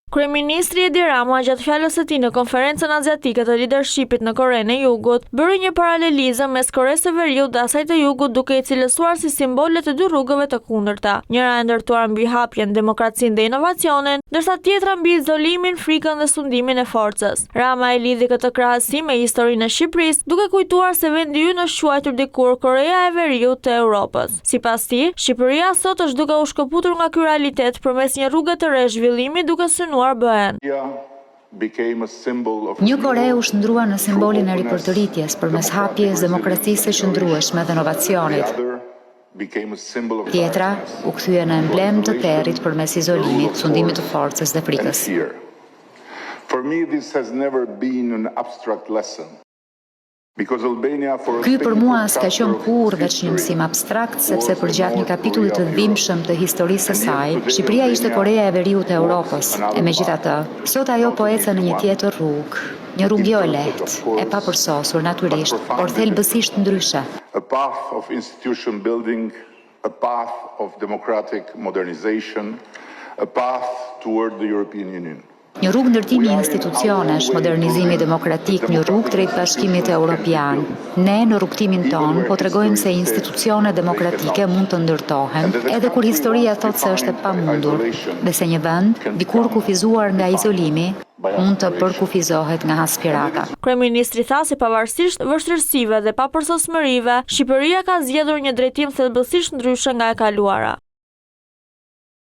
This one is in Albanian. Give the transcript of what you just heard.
Kryeministri Edi Rama gjatë fjalës së tij në konferencën azjatike të leadershipit në Korenë e Jugut bëri një paralelizëm mes Koresë së Veriut dhe asaj të Jugut, duke i cilësuar si simbole të dy rrugëve të kundërta. Njëra e ndërtuar mbi hapjen, demokracinë dhe inovacionin, ndërsa tjetra mbi izolimin, frikën dhe sundimin e forcës. Rama e lidhi këtë krahasim me historinë e Shqipërisë, duke kujtuar se vendi ynë është quajtur dikur Korea e Veriut të Europës. Sipas tij, Shqipëria sot është duke u shkëputur nga ky realitet përmes një rruge të re zhvillimi, duke synuar bëhen. Një Kore u shndrua në simbolin e ripërtëritjes përmes hapjes, demokracisë së qëndrueshme dhe inovacionit. Tjetra u kthye në emblem të territ përmes izolimit, sundimit të forcës dhe frikës. Ky për mua s'ka qenë kurrë veç një mësim abstrakt, sepse përgjatë një kapitulli të dhimbshëm të historisë së saj, Shqipëria ishte Korea e Veriut e Europës. E megjithatë, sot ajo po ecën në një tjetër rrugë, një rrugë jo e lehtë, e papërsosur natyrisht, por thelbësisht ndryshe. A path of institution building, a path of democratic modernization, a path toward the European Union. Një rrugë ndërtimi institucionesh, modernizimi demokratik, një rrugë drejt bashkimit evropian. Ne në rrugtimin ton po tregojmë se institucione demokratike mund të ndërtohen, edhe kur historia thot se është e pamundur, dhe se një vend, dikur kufizuar nga izolimi, mund të përkufizohet nga aspirata. Kryeministri tha se pavarësisht vështirësive dhe papërsosmërive, Shqipëria ka zgjedhur një drejtim thelbësisht ndryshe nga e kaluara.